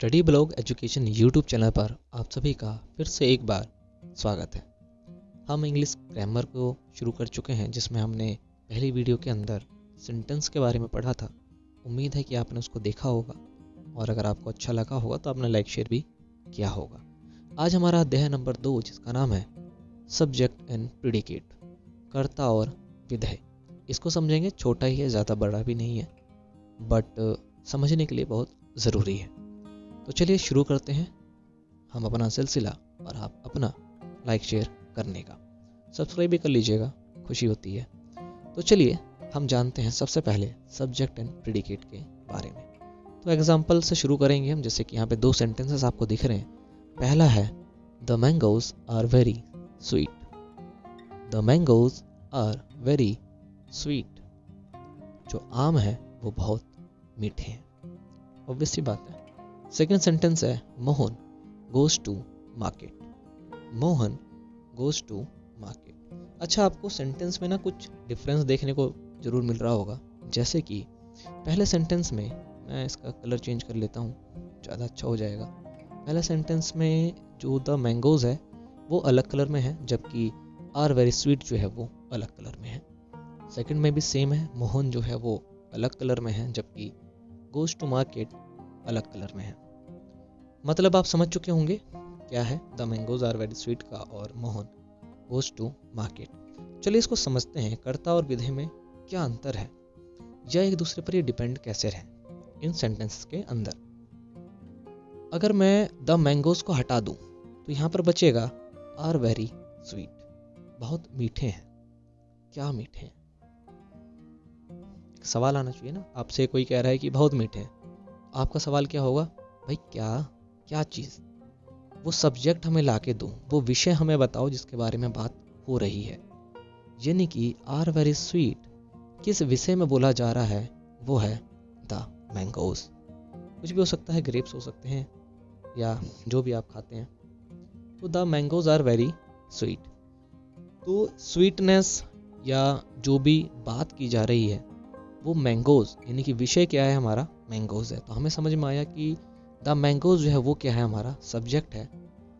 Study blog education YouTube channel पर आप सभी का फिर से एक बार स्वागत है। हम इंग्लिश ग्रामर को शुरू कर चुके हैं, जिसमें हमने पहली वीडियो के अंदर सेंटेंस के बारे में पढ़ा था। उम्मीद है कि आपने उसको देखा होगा और अगर आपको अच्छा लगा होगा तो आपने लाइक शेयर भी किया होगा। आज हमारा अध्याय नंबर 2, जिसका नाम है सब्जेक्ट एंड प्रीडिकेट, कर्ता और विधेय। इसको समझेंगे, छोटा ही है, ज़्यादा बड़ा भी नहीं है, बट समझने के लिए बहुत ज़रूरी है। तो चलिए शुरू करते हैं हम अपना सिलसिला, और आप अपना लाइक शेयर करने का सब्सक्राइब भी कर लीजिएगा, खुशी होती है। तो चलिए हम जानते हैं सबसे पहले सब्जेक्ट एंड प्रीडिकेट के बारे में। तो एग्जाम्पल से शुरू करेंगे हम, जैसे कि यहाँ पे 2 सेंटेंसेस आपको दिख रहे हैं। पहला है the mangoes are very sweet. The mangoes are very sweet. जो आम है वो बहुत मीठे हैं, ऑब्वियस सी बात है। सेकेंड सेंटेंस है Mohan goes to market. Mohan goes to market. अच्छा, आपको सेंटेंस में ना कुछ डिफरेंस देखने को जरूर मिल रहा होगा। जैसे कि पहले सेंटेंस में, मैं इसका कलर चेंज कर लेता हूँ, ज़्यादा अच्छा हो जाएगा। पहले सेंटेंस में जो द मैंगोज है वो अलग कलर में है, जबकि आर वेरी स्वीट जो है वो अलग कलर में है। सेकंड में भी सेम है, मोहन जो है वो अलग कलर में है, जबकि गोज टू मार्केट अलग कलर में है। मतलब आप समझ चुके होंगे क्या है the mangoes are very sweet का और मोहन गोज टू मार्केट। चलिए इसको समझते हैं, कर्ता और विधेय में क्या अंतर है, या एक दूसरे पर ये डिपेंड कैसे रहे इन सेंटेंस के अंदर। अगर मैं द मैंगोज को हटा दूं तो यहाँ पर बचेगा आर वेरी स्वीट। बहुत मीठे हैं। क्या मीठे हैं? सवाल आना चाहिए ना, आपसे कोई कह रहा है कि बहुत मीठे हैं, आपका सवाल क्या होगा? भाई क्या चीज़? वो सब्जेक्ट हमें लाके दो, वो विषय हमें बताओ जिसके बारे में बात हो रही है। यानी कि आर वेरी स्वीट किस विषय में बोला जा रहा है, वो है द मैंगोज। कुछ भी हो सकता है, ग्रेप्स हो सकते हैं या जो भी आप खाते हैं। तो the mangoes are very sweet. तो स्वीटनेस या जो भी बात की जा रही है वो मैंगोज, यानी कि विषय क्या है हमारा? मैंगोज है। तो हमें समझ में आया कि द मैंगोज जो है वो क्या है? हमारा सब्जेक्ट है।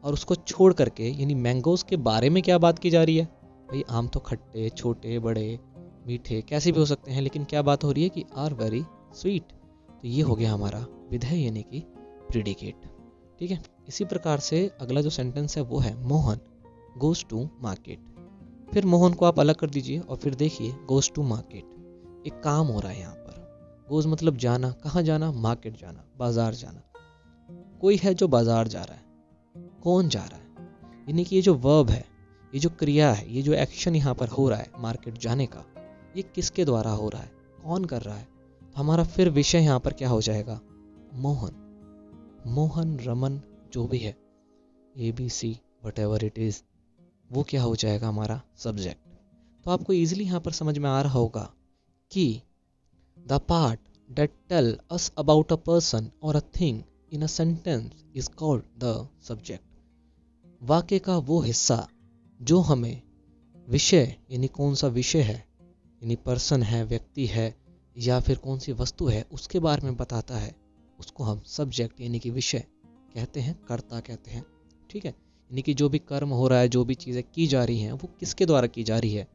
और उसको छोड़ करके, यानी मैंगोज के बारे में क्या बात की जा रही है? भाई आम तो खट्टे, छोटे, बड़े, मीठे कैसे भी हो सकते हैं, लेकिन क्या बात हो रही है कि आर वेरी स्वीट। तो ये हो गया हमारा विधेय, यानी कि प्रीडिकेट। ठीक है। इसी प्रकार से अगला जो सेंटेंस है वो है मोहन गोज टू मार्केट। फिर मोहन को आप अलग कर दीजिए और फिर देखिए गोज टू मार्केट। एक काम हो रहा है यहाँ पर। गोज मतलब जाना। कहाँ जाना? मार्केट जाना, बाजार जाना। कोई है जो बाजार जा रहा है। कौन जा रहा है? यानी कि ये जो वर्ब है, ये जो क्रिया है, ये जो एक्शन यहाँ पर हो रहा है मार्केट जाने का, ये किसके द्वारा हो रहा है? कौन कर रहा है? तो हमारा फिर विषय यहाँ पर क्या हो जाएगा? मोहन। मोहन, रमन, जो भी है, ABC व्हाटएवर इट इज, वो क्या हो जाएगा? हमारा सब्जेक्ट। तो आपको इजीली यहाँ पर समझ में आ रहा होगा कि the part that tell us about a person or a thing in a sentence is called the subject। वाक्य का वो हिस्सा जो हमें विषय, यानी कौन सा विषय है, यानी पर्सन है, व्यक्ति है, या फिर कौन सी वस्तु है, उसके बारे में बताता है, उसको हम सब्जेक्ट यानी कि विषय कहते हैं, कर्ता कहते हैं। ठीक है। यानी कि जो भी कर्म हो रहा है, जो भी चीज़ें की जा रही हैं, वो किसके द्वारा की जा रही है।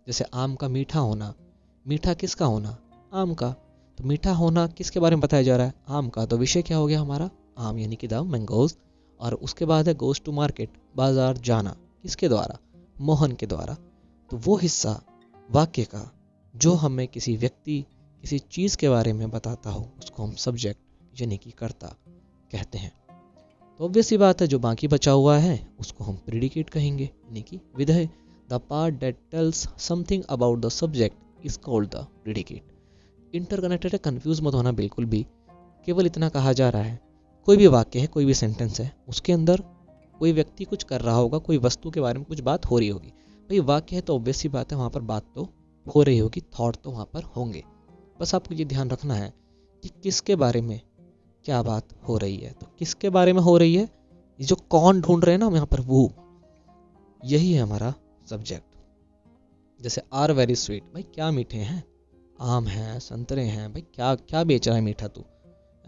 जैसे आम का मीठा होना, मीठा किसका होना? आम का। तो मीठा होना किसके बारे में बताया जा रहा है? आम का। तो विषय क्या हो गया हमारा? आम, यानी कि द मैंगोज। और उसके बाद है गोज टू मार्केट, बाजार जाना। किसके द्वारा? मोहन के द्वारा। तो वो हिस्सा वाक्य का जो हमें किसी व्यक्ति, किसी चीज़ के बारे में बताता हो, उसको हम सब्जेक्ट यानी कि कर्ता कहते हैं। तो ऑब्वियस सी बात है, जो बाकी बचा हुआ है उसको हम प्रीडिकेट कहेंगे, यानी कि विधेय। The part that tells something about the subject is called the predicate. Interconnected है, कंफ्यूज मत होना बिल्कुल भी। केवल इतना कहा जा रहा है, कोई भी वाक्य है, कोई भी सेंटेंस है, उसके अंदर कोई व्यक्ति कुछ कर रहा होगा, कोई वस्तु के बारे में कुछ बात हो रही होगी। भाई वाक्य है तो ऑब्वियस सी बात है, वहाँ पर बात तो हो रही होगी, थॉट तो वहाँ पर होंगे। बस आपको ये ध्यान रखना है कि किसके बारे में क्या बात हो रही है। तो किसके बारे में हो रही है, ये जो कौन ढूंढ रहे हैं ना हम यहाँ पर, वो यही है हमारा सब्जेक्ट। जैसे आर वेरी स्वीट, भाई क्या मीठे हैं, आम है, संतरे हैं, भाई क्या क्या बेच रहा है मीठा तू?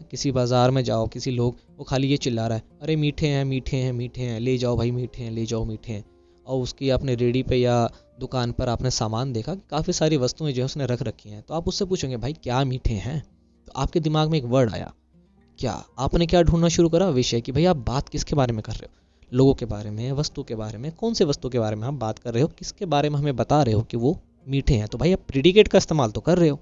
किसी बाज़ार में जाओ, किसी लोग वो खाली ये चिल्ला रहा है, अरे मीठे हैं मीठे हैं मीठे हैं, ले जाओ भाई मीठे हैं, ले जाओ मीठे हैं। और उसकी आपने रेडी पे या दुकान पर आपने सामान देखा, काफ़ी सारी वस्तुएं जो है उसने रख रखी हैं, तो आप उससे पूछोगे भाई क्या मीठे हैं, तो आपके दिमाग में एक वर्ड आया, क्या आपने क्या ढूंढना शुरू करा, विषय कि भाई आप बात किसके बारे में कर रहे हो, लोगों के बारे में, वस्तु के बारे में, कौन से वस्तु के बारे में आप बात कर रहे हो, किसके बारे में हमें बता रहे हो कि वो मीठे हैं। तो भाई आप प्रीडिकेट का इस्तेमाल तो कर रहे हो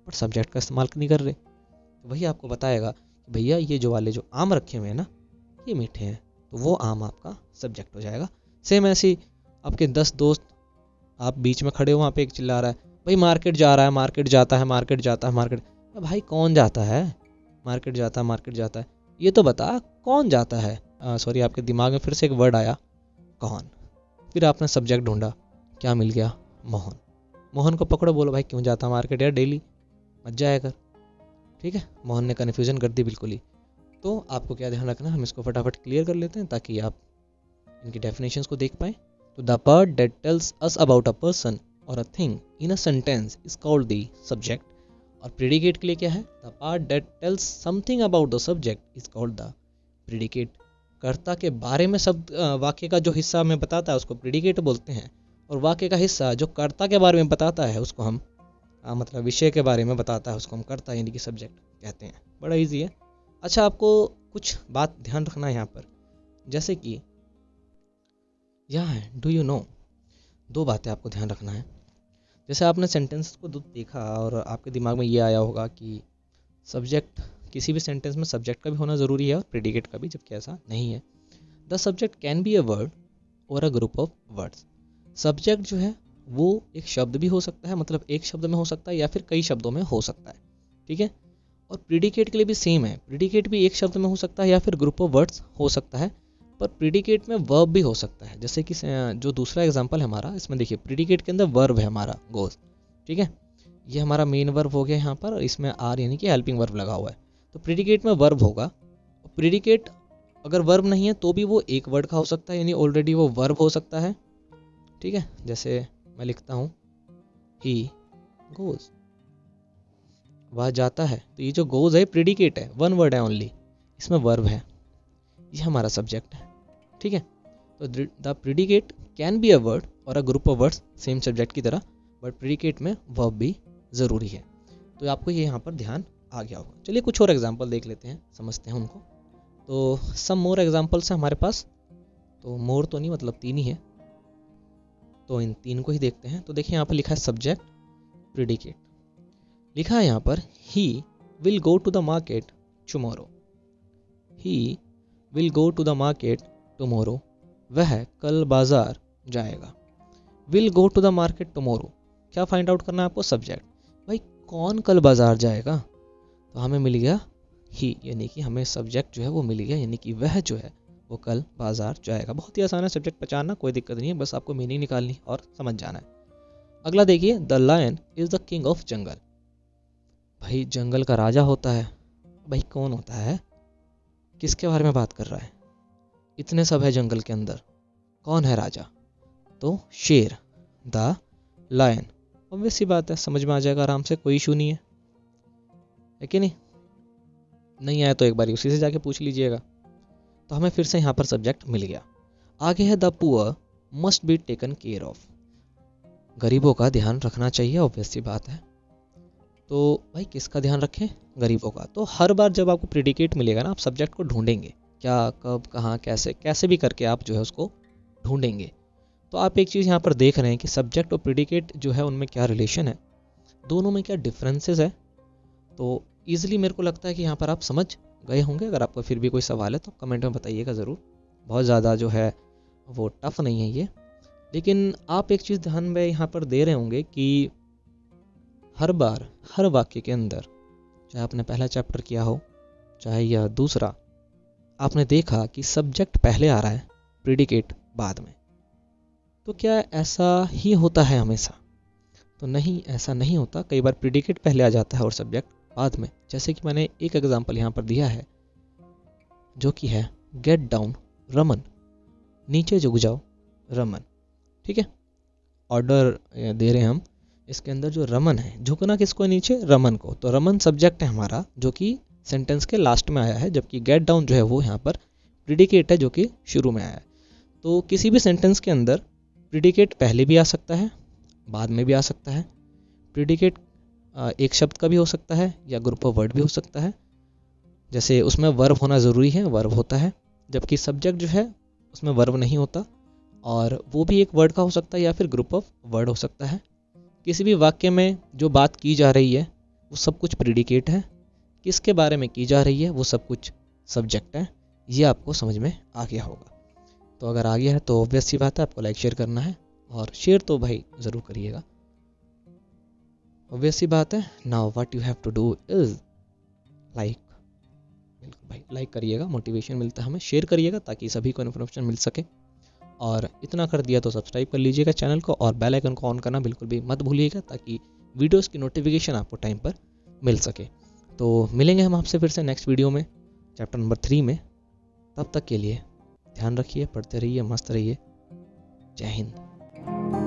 बट सब्जेक्ट का इस्तेमाल नहीं कर रहे। तो वही आपको बताएगा कि भैया ये जो वाले जो आम रखे हुए हैं ना ये मीठे हैं, तो वो आम आपका सब्जेक्ट हो जाएगा। सेम ऐसे ही आपके 10 दोस्त, आप बीच में खड़े हो, वहाँ पे एक चिल्ला रहा है भाई मार्केट जा रहा है, मार्केट जाता है, मार्केट जाता है, मार्केट। भाई कौन जाता है, मार्केट जाता है, मार्केट जाता है, ये तो बता कौन जाता है। सॉरी, आपके दिमाग में फिर से एक वर्ड आया, कौन। फिर आपने सब्जेक्ट ढूंढा, क्या मिल गया, मोहन। मोहन को पकड़ो, बोलो भाई क्यों जाता मार्केट यार डेली, मत जाया कर। ठीक है, मोहन ने कन्फ्यूजन कर दी बिल्कुल ही। तो आपको क्या ध्यान रखना, हम इसको फटाफट क्लियर कर लेते हैं ताकि आप इनकी डेफिनेशंस को देख पाएँ। तो the part that tells us about a person और a thing in a sentence is called the subject. और प्रेडिकेट के लिए क्या है, the part that tells something about the subject is called the predicate. कर्ता के बारे में शब्द, वाक्य का जो हिस्सा हमें बताता है उसको प्रेडिकेट बोलते हैं, और वाक्य का हिस्सा जो कर्ता के बारे में बताता है उसको हम मतलब विषय के बारे में बताता है उसको हम कर्ता यानी कि सब्जेक्ट कहते हैं। बड़ा इजी है। अच्छा, आपको कुछ बात ध्यान रखना है यहाँ पर, जैसे कि यहाँ है डू यू नो, दो बातें आपको ध्यान रखना है। जैसे आपने सेंटेंस को देखा और आपके दिमाग में ये आया होगा कि सब्जेक्ट, किसी भी सेंटेंस में सब्जेक्ट का भी होना ज़रूरी है और प्रेडिकेट का भी, जबकि ऐसा नहीं है। The subject can be a word और a group of words. Subject जो है वो एक शब्द भी हो सकता है, मतलब एक शब्द में हो सकता है या फिर कई शब्दों में हो सकता है। ठीक है, और प्रेडिकेट के लिए भी सेम है, प्रेडिकेट भी एक शब्द में हो सकता है या फिर ग्रुप ऑफ वर्ड्स हो सकता है, पर प्रेडिकेट में वर्ब भी हो सकता है। जैसे कि जो दूसरा एग्जांपल है हमारा, इसमें देखिए प्रेडिकेट के अंदर वर्ब है हमारा गोज। ठीक है, ये हमारा मेन वर्ब हो गया यहाँ पर, और इसमें आर यानी कि हेल्पिंग वर्ब लगा हुआ है। तो प्रेडिकेट में वर्ब होगा, प्रेडिकेट अगर वर्ब नहीं है तो भी वो एक वर्ड का हो सकता है, यानी ऑलरेडी वो वर्ब हो सकता है। ठीक है, जैसे मैं लिखता हूँ ही गोज, वह जाता है, तो ये जो गोज है प्रेडिकेट है, वन वर्ड है ओनली, इसमें वर्ब है, ये हमारा सब्जेक्ट है। ठीक है, तो the predicate can be a word और a group of words, same subject की तरह, बट प्रेडिकेट में वर्ब भी ज़रूरी है। तो आपको ये यहाँ पर ध्यान आ गया होगा। चलिए कुछ और एग्जांपल देख लेते हैं, समझते हैं उनको। तो सम मोर एग्जांपल्स हैं हमारे पास, तो मोर तो नहीं, मतलब 3 ही है, तो इन 3 को ही देखते हैं। तो देखिए यहाँ पर लिखा है सब्जेक्ट प्रेडिकेट, लिखा है यहाँ पर he will go to the market tomorrow, he will go to the market tomorrow, वह कल बाजार जाएगा। Will go to the market tomorrow, क्या फाइंड आउट करना है आपको, सब्जेक्ट। भाई कौन कल बाजार जाएगा, तो हमें मिल गया ही, यानी कि हमें सब्जेक्ट जो है वो मिल गया, यानी कि वह जो है वो कल बाजार जाएगा। बहुत ही आसान है सब्जेक्ट पहचानना, कोई दिक्कत नहीं है, बस आपको मीनिंग निकालनी और समझ जाना है। अगला देखिए, the lion is the king of jungle. भाई जंगल का राजा होता है, भाई कौन होता है, किसके बारे में बात कर रहा है, इतने सब है जंगल के अंदर, कौन है राजा, तो शेर, द लायन। ऑब्वियस सी बात है, समझ में आ जाएगा आराम से, कोई इशू नहीं है कि नहीं। नहीं आया तो एक बार उसी से जाके पूछ लीजिएगा। तो हमें फिर से यहाँ पर सब्जेक्ट मिल गया। आगे है the poor must be taken care of, गरीबों का ध्यान रखना चाहिए, ऑब्वियस सी बात है। तो भाई किसका ध्यान रखें, गरीबों का। तो हर बार जब आपको प्रेडिकेट मिलेगा ना, आप सब्जेक्ट को ढूंढेंगे, क्या, कब, कहाँ, कैसे, कैसे भी करके आप जो है उसको ढूंढेंगे। तो आप एक चीज़ यहाँ पर देख रहे हैं कि सब्जेक्ट और प्रेडिकेट जो है उनमें क्या रिलेशन है, दोनों में क्या डिफरेंसेस है। तो ईजिली मेरे को लगता है कि यहाँ पर आप समझ गए होंगे। अगर आपका फिर भी कोई सवाल है तो कमेंट में बताइएगा ज़रूर, बहुत ज़्यादा जो है वो टफ नहीं है ये। लेकिन आप एक चीज़ ध्यान में यहाँ पर दे रहे होंगे कि हर बार हर वाक्य के अंदर, चाहे आपने पहला चैप्टर किया हो चाहे यह दूसरा, आपने देखा कि सब्जेक्ट पहले आ रहा है, प्रेडिकेट बाद में। तो क्या ऐसा ही होता है हमेशा, तो नहीं, ऐसा नहीं होता। कई बार प्रेडिकेट पहले आ जाता है और सब्जेक्ट बाद में। जैसे कि मैंने एक एग्जांपल यहाँ पर दिया है जो कि है गेट डाउन रमन, नीचे झुक जाओ रमन। ठीक है, ऑर्डर दे रहे हैं हम, इसके अंदर जो रमन है, झुकना किसको है, नीचे, रमन को। तो रमन सब्जेक्ट है हमारा, जो कि सेंटेंस के लास्ट में आया है, जबकि गेट डाउन जो है वो यहाँ पर प्रिडिकेट है जो कि शुरू में आया है। तो किसी भी सेंटेंस के अंदर प्रिडिकेट पहले भी आ सकता है, बाद में भी आ सकता है। प्रिडिकेट एक शब्द का भी हो सकता है या ग्रुप ऑफ वर्ड भी हो सकता है। जैसे उसमें वर्ब होना ज़रूरी है, वर्ब होता है, जबकि सब्जेक्ट जो है उसमें वर्ब नहीं होता, और वो भी एक वर्ड का हो सकता है या फिर ग्रुप ऑफ वर्ड हो सकता है। किसी भी वाक्य में जो बात की जा रही है वो सब कुछ प्रिडिकेट है, किसके बारे में की जा रही है वो सब कुछ सब्जेक्ट है। ये आपको समझ में आ गया होगा। तो अगर आ गया है तो ऑब्वियस सी बात है आपको लाइक शेयर करना है, और शेयर तो भाई ज़रूर करिएगा, ऑब्वियस सी बात है। Now what you have to do is like, बिल्कुल भाई लाइक करिएगा, मोटिवेशन मिलता है हमें। शेयर करिएगा ताकि सभी को इन्फॉर्मेशन मिल सके, और इतना कर दिया तो सब्सक्राइब कर लीजिएगा चैनल को, और बेल आइकन को ऑन करना बिल्कुल भी मत भूलिएगा ताकि वीडियोस की नोटिफिकेशन आपको टाइम पर मिल सके। तो मिलेंगे हम आपसे फिर से नेक्स्ट वीडियो में, चैप्टर नंबर 3 में। तब तक के लिए ध्यान रखिए, पढ़ते रहिए, मस्त रहिए। जय हिंद।